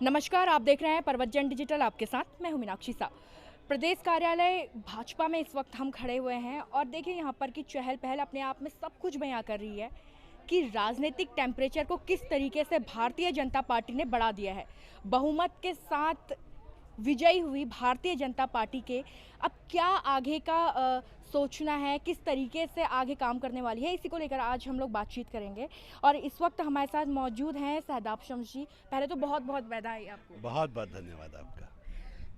नमस्कार, आप देख रहे हैं परवतजन डिजिटल। आपके साथ मैं हूं मीनाक्षी सा। प्रदेश कार्यालय भाजपा में इस वक्त हम खड़े हुए हैं और देखिए यहाँ पर की चहल पहल अपने आप में सब कुछ बयां कर रही है कि राजनीतिक टेम्परेचर को किस तरीके से भारतीय जनता पार्टी ने बढ़ा दिया है। बहुमत के साथ विजयी हुई भारतीय जनता पार्टी के अब क्या आगे का सोचना है, किस तरीके से आगे काम करने वाली है, इसी को लेकर आज हम लोग बातचीत करेंगे। और इस वक्त हमारे साथ मौजूद हैं सहदाब शम्स जी। पहले तो बहुत बहुत बधाई आपको। बहुत बहुत धन्यवाद आपका।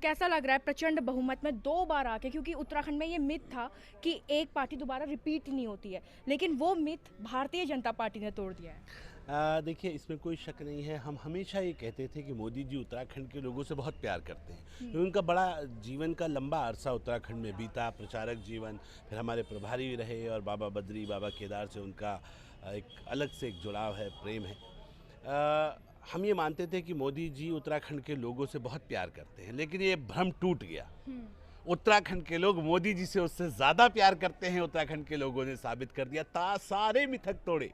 कैसा लग रहा है प्रचंड बहुमत में दो बार आके, क्योंकि उत्तराखंड में ये मिथ था कि एक पार्टी दोबारा रिपीट नहीं होती है, लेकिन वो मिथ भारतीय जनता पार्टी ने तोड़ दिया है। देखिए, इसमें कोई शक नहीं है। हम हमेशा ये कहते थे कि मोदी जी उत्तराखंड के लोगों से बहुत प्यार करते हैं। उनका बड़ा जीवन का लंबा अरसा उत्तराखंड में बीता, प्रचारक जीवन, फिर हमारे प्रभारी भी रहे और बाबा बद्री, बाबा केदार से उनका एक अलग से एक जुड़ाव है, प्रेम है। हम ये मानते थे कि मोदी जी उत्तराखंड के लोगों से बहुत प्यार करते हैं, लेकिन ये भ्रम टूट गया। उत्तराखंड के लोग मोदी जी से उससे ज़्यादा प्यार करते हैं, उत्तराखंड के लोगों ने साबित कर दिया। सारे मिथक तोड़े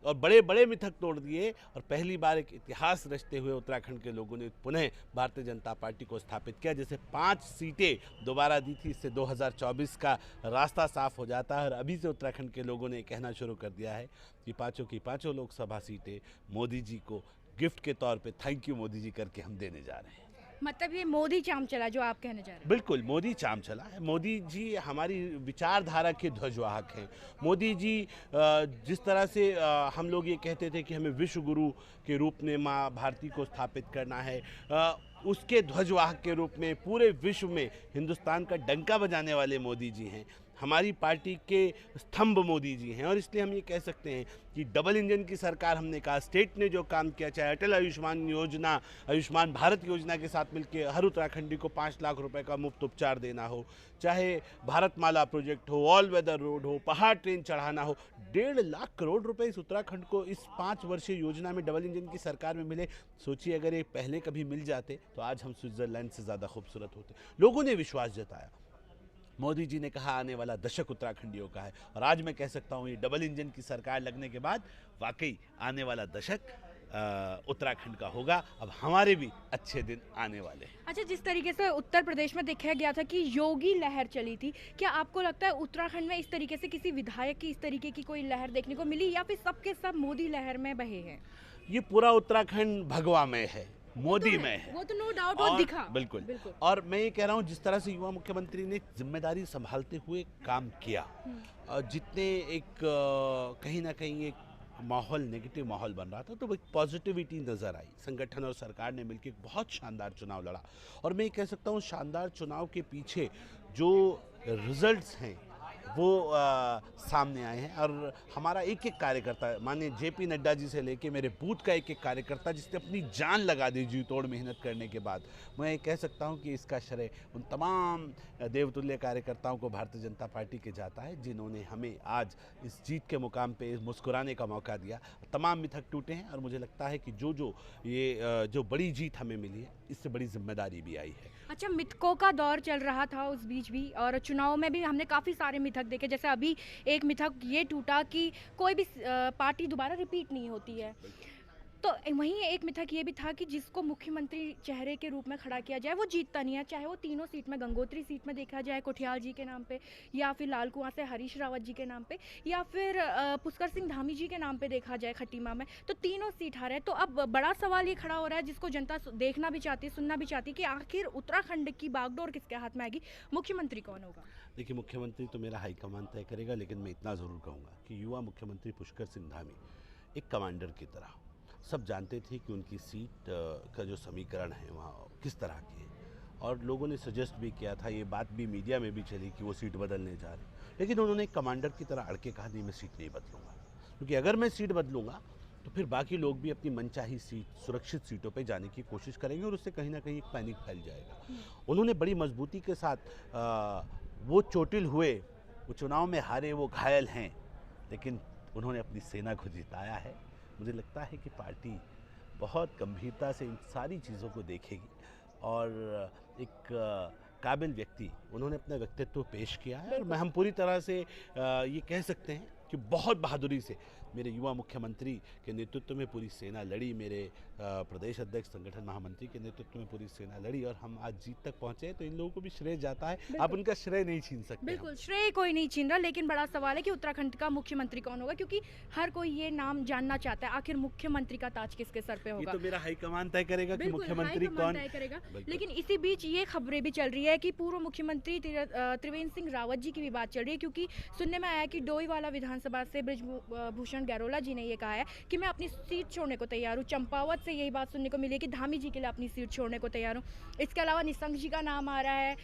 और बड़े बड़े मिथक तोड़ दिए और पहली बार एक इतिहास रचते हुए उत्तराखंड के लोगों ने पुनः भारतीय जनता पार्टी को स्थापित किया। जैसे 5 सीटें दोबारा दी थी, इससे 2024 का रास्ता साफ हो जाता है। और अभी से उत्तराखंड के लोगों ने कहना शुरू कर दिया है कि पाँचों की पाँचों लोकसभा सीटें मोदी जी को गिफ्ट के तौर पे थैंक यू मोदी जी करके हम देने जा रहे हैं। मतलब ये मोदी चाम चला जो आप कहने जा रहे हैं। बिल्कुल, मोदी चाम चला है। मोदी जी हमारी विचारधारा के ध्वजवाहक हैं। मोदी जी जिस तरह से हम लोग ये कहते थे कि हमें विश्व गुरु के रूप में माँ भारती को स्थापित करना है, उसके ध्वजवाहक के रूप में पूरे विश्व में हिंदुस्तान का डंका बजाने वाले मोदी जी हैं। हमारी पार्टी के स्तंभ मोदी जी हैं और इसलिए हम ये कह सकते हैं कि डबल इंजन की सरकार हमने कहा, स्टेट ने जो काम किया, चाहे अटल आयुष्मान योजना, आयुष्मान भारत योजना के साथ मिलकर हर उत्तराखंडी को 5 लाख रुपए का मुफ्त उपचार देना हो, चाहे भारतमाला प्रोजेक्ट हो, ऑल वेदर रोड हो, पहाड़ ट्रेन चढ़ाना हो, 1.5 लाख करोड़ रुपए इस उत्तराखंड को इस 5 वर्षीय योजना में डबल इंजन की सरकार में मिले। सोचिए, अगर ये पहले कभी मिल जाते तो आज हम स्विट्जरलैंड से ज़्यादा खूबसूरत होते। लोगों ने विश्वास जताया। मोदी जी ने कहा आने वाला दशक उत्तराखंडियों का है और आज मैं कह सकता हूँ ये डबल इंजन की सरकार लगने के बाद वाकई आने वाला दशक उत्तराखंड का होगा। अब हमारे भी अच्छे दिन आने वाले हैं। अच्छा, जिस तरीके से उत्तर प्रदेश में देखा गया था कि योगी लहर चली थी, क्या आपको लगता है उत्तराखंड में इस तरीके से किसी विधायक की इस तरीके की कोई लहर देखने को मिली, या फिर सबके सब मोदी लहर में बहे हैं? ये पूरा उत्तराखंड भगवा में है, मोदी में है, वो तो नो डाउट वो दिखा। बिल्कुल। और मैं ये कह रहा हूँ, जिस तरह से युवा मुख्यमंत्री ने जिम्मेदारी संभालते हुए काम किया, जितने एक कहीं ना कहीं एक माहौल, नेगेटिव माहौल बन रहा था, तो एक पॉजिटिविटी नज़र आई। संगठन और सरकार ने मिलकर एक बहुत शानदार चुनाव लड़ा और मैं ये कह सकता हूँ शानदार चुनाव के पीछे जो रिजल्ट्स हैं वो सामने आए हैं। और हमारा एक एक कार्यकर्ता, माननीय JP नड्डा जी से लेके मेरे बूथ का एक एक कार्यकर्ता जिसने अपनी जान लगा दी जी तोड़ मेहनत करने के बाद, मैं ये कह सकता हूं कि इसका श्रेय उन तमाम देवतुल्य कार्यकर्ताओं को भारतीय जनता पार्टी के जाता है जिन्होंने हमें आज इस जीत के मुकाम पे मुस्कुराने का मौका दिया। तमाम मिथक टूटे हैं और मुझे लगता है कि जो बड़ी जीत हमें मिली है, इससे बड़ी जिम्मेदारी भी आई है। अच्छा, मिथकों का दौर चल रहा था उस बीच भी, और चुनाव में भी हमने काफ़ी सारे मिथक देखे। जैसे अभी एक मिथक ये टूटा कि कोई भी पार्टी दोबारा रिपीट नहीं होती है, तो वहीं एक मिथक ये भी था कि जिसको मुख्यमंत्री चेहरे के रूप में खड़ा किया जाए वो जीतता नहीं है, चाहे वो तीनों सीट में, गंगोत्री सीट में देखा जाए कोठियाल जी के नाम पे, या फिर लाल कुआं से हरीश रावत जी के नाम पे, या फिर पुष्कर सिंह धामी जी के नाम पे देखा जाए खटीमा में, तो तीनों सीट हारे हैं। तो अब बड़ा सवाल ये खड़ा हो रहा है जिसको जनता देखना भी चाहती है, सुनना भी चाहती है, कि आखिर उत्तराखंड की बागडोर किसके हाथ में आएगी, मुख्यमंत्री कौन होगा? देखिए, मुख्यमंत्री तो मेरा हाईकमान तय करेगा, लेकिन मैं इतना ज़रूर कहूँगा कि युवा मुख्यमंत्री पुष्कर सिंह धामी एक कमांडर की तरह, सब जानते थे कि उनकी सीट का जो समीकरण है वहाँ किस तरह की है और लोगों ने सजेस्ट भी किया था, ये बात भी मीडिया में भी चली कि वो सीट बदलने जा रहे, लेकिन उन्होंने एक कमांडर की तरह अड़ के कहा नहीं, मैं सीट नहीं बदलूंगा, क्योंकि अगर मैं सीट बदलूंगा तो फिर बाकी लोग भी अपनी मनचाही सीट, सुरक्षित सीटों पे जाने की कोशिश करेंगे और उससे कहीं ना कहीं एक पैनिक फैल जाएगा। उन्होंने बड़ी मजबूती के साथ वो चोटिल हुए, वो चुनाव में हारे, वो घायल हैं, लेकिन उन्होंने अपनी सेना को जिताया है। मुझे लगता है कि पार्टी बहुत गंभीरता से इन सारी चीज़ों को देखेगी और एक काबिल व्यक्ति उन्होंने अपना व्यक्तित्व पेश किया है और मैं हम पूरी तरह से ये कह सकते हैं कि बहुत बहादुरी से मेरे युवा मुख्यमंत्री के नेतृत्व में पूरी सेना लड़ी, मेरे प्रदेश अध्यक्ष संगठन महामंत्री के नेतृत्व में पूरी सेना लड़ी और हम आज जीत तक पहुंचे। तो इन लोगों को भी श्रेय जाता है, आप उनका श्रेय नहीं छीन सकते। बिल्कुल, श्रेय कोई नहीं छीन रहा, लेकिन बड़ा सवाल है कि उत्तराखंड का मुख्यमंत्री कौन होगा, क्योंकि हर कोई ये नाम जानना चाहता है, आखिर मुख्यमंत्री का ताज किसके सर पे होगा। ये तो मेरा हाईकमान तय करेगा कि मुख्यमंत्री कौन तय करेगा। लेकिन इसी बीच ये खबरें भी चल रही है कि पूर्व मुख्यमंत्री त्रिवेंद्र सिंह रावत जी की भी बात चल रही है, क्योंकि सुनने में आया कि डोईवाला विधानसभा से बृजभूषण गैरोला जी ने ये कहा है कि मैं अपनी सीट छोड़ने को तैयार हूँ। चंपावत से यही बात सुनने को मिली है कि धामी जी के लिए अपनी सीट छोड़ने को तैयार हूँ। इसके अलावा निशंक जी का नाम आ रहा है,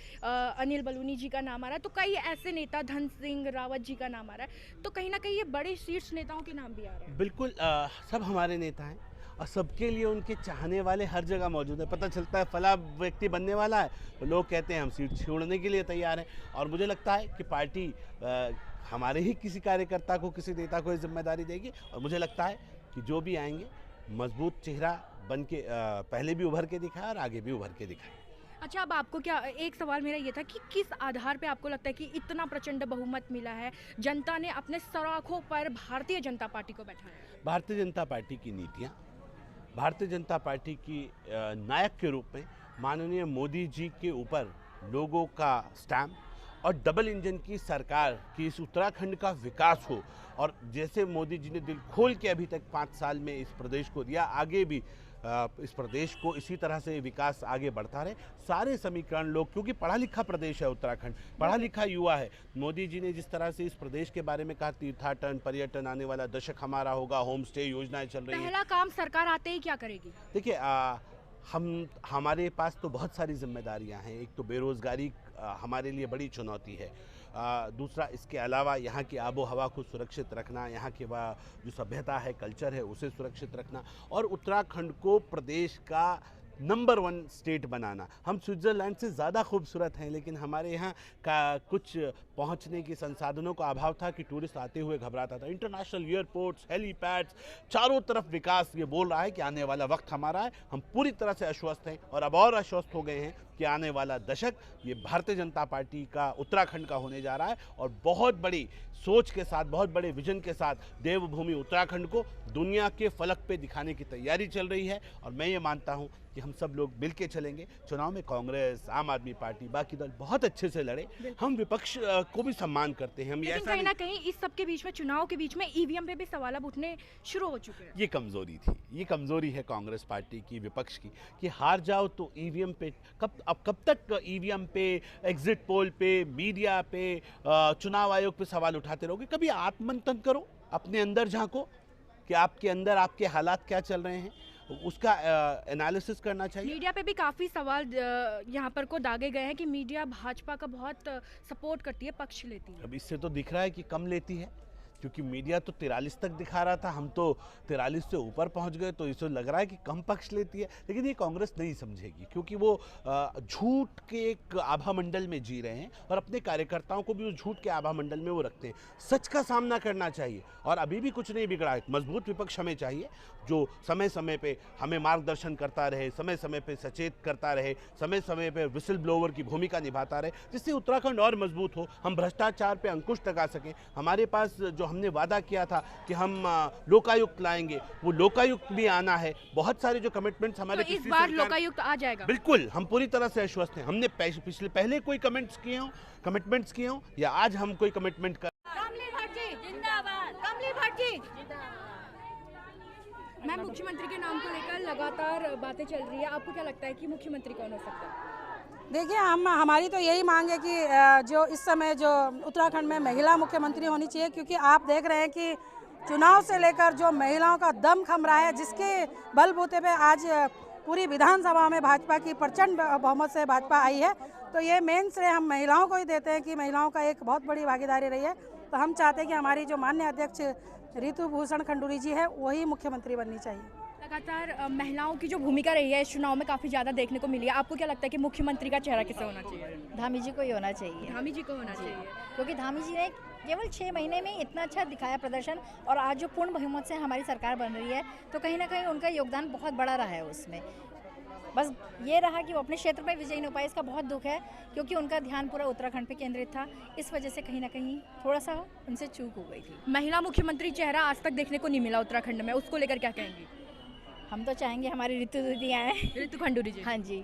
अनिल बलूनी जी का नाम आ रहा है, तो कई ऐसे नेता, धन सिंह रावत जी का नाम आ रहा है, तो कहीं ना कहीं ये बड़े शीर्ष नेताओं के नाम भी आ रहे हैं। बिल्कुल, सब हमारे नेता हैं और सबके लिए उनके चाहने वाले हर जगह मौजूद है। पता चलता है फला व्यक्ति बनने वाला है तो लोग कहते हैं हम सीट छोड़ने के लिए तैयार हैं। और मुझे लगता है कि पार्टी हमारे ही किसी कार्यकर्ता को, किसी नेता को ये जिम्मेदारी देगी और मुझे लगता है कि जो भी आएंगे मजबूत चेहरा बन के पहले भी उभर के दिखाए और आगे भी उभर के दिखाए। अच्छा, अब आपको क्या, एक सवाल मेरा ये था कि किस आधार पे आपको लगता है कि इतना प्रचंड बहुमत मिला है, जनता ने अपने सराखों पर भारतीय जनता पार्टी को बैठाया? भारतीय जनता पार्टी की नीतियाँ, भारतीय जनता पार्टी की नायक के रूप में माननीय मोदी जी के ऊपर लोगों का स्टैम्प और डबल इंजन की सरकार की इस उत्तराखंड का विकास हो। और जैसे मोदी जी ने दिल खोल के अभी तक 5 साल में इस प्रदेश को दिया, आगे भी इस प्रदेश को इसी तरह से विकास आगे बढ़ता रहे। सारे समीकरण लोग, क्योंकि पढ़ा लिखा प्रदेश है उत्तराखंड, पढ़ा लिखा युवा है। मोदी जी ने जिस तरह से इस प्रदेश के बारे में कहा, तीर्थाटन पर्यटन आने वाला दशक हमारा होगा, होम स्टे योजनाएं चल रही है। पहला काम सरकार आते ही क्या करेगी? देखिए, हमारे पास तो बहुत सारी जिम्मेदारियां हैं। एक तो बेरोजगारी हमारे लिए बड़ी चुनौती है, दूसरा इसके अलावा यहाँ की आबो हवा को सुरक्षित रखना, यहाँ की जो सभ्यता है, कल्चर है, उसे सुरक्षित रखना और उत्तराखंड को प्रदेश का नंबर 1 स्टेट बनाना। हम स्विट्ज़रलैंड से ज़्यादा खूबसूरत हैं, लेकिन हमारे यहाँ का कुछ पहुँचने के संसाधनों का अभाव था कि टूरिस्ट आते हुए घबराता था। इंटरनेशनल एयरपोर्ट्स, हेलीपैड्स, चारों तरफ विकास ये बोल रहा है कि आने वाला वक्त हमारा है। हम पूरी तरह से आश्वस्त हैं और अब और आश्वस्त हो गए हैं कि आने वाला दशक ये भारतीय जनता पार्टी का, उत्तराखंड का होने जा रहा है और बहुत बड़ी सोच के साथ, बहुत बड़े विजन के साथ देवभूमि उत्तराखंड को दुनिया के फलक पे दिखाने की तैयारी चल रही है। और मैं ये मानता हूँ कि हम सब लोग मिल के चलेंगे। चुनाव में कांग्रेस, आम आदमी पार्टी, बाकी दल बहुत अच्छे से लड़े। हम विपक्ष को भी सम्मान करते हैं। हम लेकिन कहीं ना कहीं इस सब के बीच में, चुनाव के बीच में ईवीएम पे भी सवाल अब उठने शुरू हो चुके हैं। ये कमजोरी थी, ये कमजोरी है कांग्रेस पार्टी की, विपक्ष की, कि हार जाओ तो ईवीएम पे कब तक ईवीएम पे, एग्जिट पोल पे, मीडिया पे, चुनाव आयोग पे सवाल उठाते रहोगे? कभी आत्ममंथन करो, अपने अंदर झांको कि आपके अंदर आपके हालात क्या चल रहे हैं, उसका एनालिसिस करना चाहिए। मीडिया पे भी काफ़ी सवाल यहाँ पर को दागे गए हैं कि मीडिया भाजपा का बहुत सपोर्ट करती है, पक्ष लेती है। अब इससे तो दिख रहा है कि कम लेती है, क्योंकि मीडिया तो 43 तक दिखा रहा था, हम तो 43 से ऊपर पहुंच गए, तो इससे लग रहा है कि कम पक्ष लेती है। लेकिन ये कांग्रेस नहीं समझेगी, क्योंकि वो झूठ के एक आभा मंडल में जी रहे हैं और अपने कार्यकर्ताओं को भी उस झूठ के आभा मंडल में वो रखते हैं। सच का सामना करना चाहिए और अभी भी कुछ नहीं बिगड़ा है। मजबूत विपक्ष हमें चाहिए जो समय समय पे हमें मार्गदर्शन करता रहे, समय समय पे सचेत करता रहे, समय समय पे विसिल ब्लोवर की भूमिका निभाता रहे, जिससे उत्तराखंड और मजबूत हो, हम भ्रष्टाचार पे अंकुश लगा सकें। हमारे पास जो हमने वादा किया था कि हम लोकायुक्त लाएंगे, वो लोकायुक्त भी आना है। बहुत सारे जो कमिटमेंट्स हमारे तो इस बार लोकायुक्त आ जाएगा? बिल्कुल, हम पूरी तरह से आश्वस्त हैं। हमने पहले कोई कमिटमेंट्स किए हों या आज हम कोई कमिटमेंट कर। कमली भट्ट जी जिंदाबाद, कमली भट्ट जी। मैम, मुख्यमंत्री के नाम को लेकर लगातार बातें चल रही है, आपको क्या लगता है कि मुख्यमंत्री कौन हो सकता है? देखिए, हमारी तो यही मांग है कि जो इस समय जो उत्तराखंड में महिला मुख्यमंत्री होनी चाहिए, क्योंकि आप देख रहे हैं कि चुनाव से लेकर जो महिलाओं का दम खम रहा है, जिसके बलबूते पे आज पूरी विधानसभा में भाजपा की प्रचंड बहुमत से भाजपा आई है, तो ये मेन श्रेय हम महिलाओं को ही देते हैं कि महिलाओं का एक बहुत बड़ी भागीदारी रही है। तो हम चाहते हैं कि हमारी जो माननीय अध्यक्ष ऋतु भूषण खंडूरी जी है, वही मुख्यमंत्री बननी चाहिए। लगातार महिलाओं की जो भूमिका रही है इस चुनाव में काफ़ी ज़्यादा देखने को मिली है, आपको क्या लगता है कि मुख्यमंत्री का चेहरा किसे होना चाहिए? धामी जी को ही होना चाहिए। धामी जी को होना चाहिए, क्योंकि धामी जी ने केवल 6 महीने में इतना अच्छा दिखाया प्रदर्शन, और आज जो पूर्ण बहुमत से हमारी सरकार बन रही है, तो कहीं ना कहीं उनका योगदान बहुत बड़ा रहा है उसमें। बस ये रहा कि वो अपने क्षेत्र में विजयी नहीं हो पाए, इसका बहुत दुख है, क्योंकि उनका ध्यान पूरा उत्तराखंड पे केंद्रित था। इस वजह से कहीं ना कहीं थोड़ा सा उनसे चूक हो गई थी। महिला मुख्यमंत्री चेहरा आज तक देखने को नहीं मिला उत्तराखंड में, उसको लेकर क्या कहेंगी? हम तो चाहेंगे हमारी ऋतु दीदी आए। ऋतु खंडूरी जी। हाँ जी,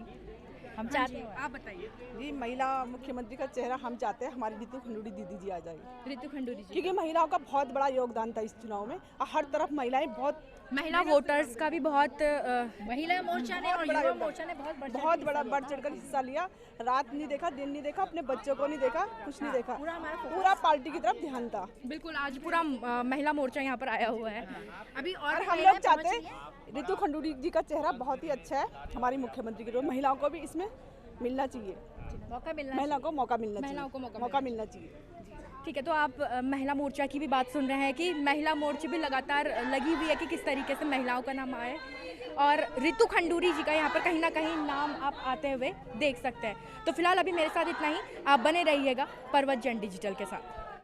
हम चाहते हैं। आप बताइए। जी, महिला मुख्यमंत्री का चेहरा हम चाहते हैं हमारी ऋतु खंडूरी दीदी जी आ जाएगी, ऋतु खंडूरी जी, क्योंकि महिलाओं का बहुत बड़ा योगदान था इस चुनाव में और हर तरफ महिलाएं बहुत महिला वोटर्स का भी बहुत महिला मोर्चा ने और युवा मोर्चा ने बहुत बड़ा बढ़ चढ़कर हिस्सा लिया। रात नहीं देखा, दिन नहीं देखा, अपने बच्चों को नहीं देखा, कुछ नहीं देखा, पूरा पार्टी की तरफ ध्यान था। बिल्कुल आज पूरा महिला मोर्चा यहाँ पर आया हुआ है अभी। और हम लोग चाहते हैं ऋतु खंडूरी जी का चेहरा बहुत ही अच्छा है हमारी मुख्यमंत्री के रूप में। महिलाओं को भी इसमें मिलना चाहिए, महिला को मौका मिलना चाहिए, महिलाओं को मौका मिलना चाहिए। ठीक है, तो आप महिला मोर्चा की भी बात सुन रहे हैं कि महिला मोर्चा भी लगातार लगी हुई है कि किस तरीके से महिलाओं का नाम आए, और ऋतु खंडूरी जी का यहाँ पर कहीं ना कहीं नाम आप आते हुए देख सकते हैं। तो फिलहाल अभी मेरे साथ इतना ही, आप बने रहिएगा पर्वत जन डिजिटल के साथ।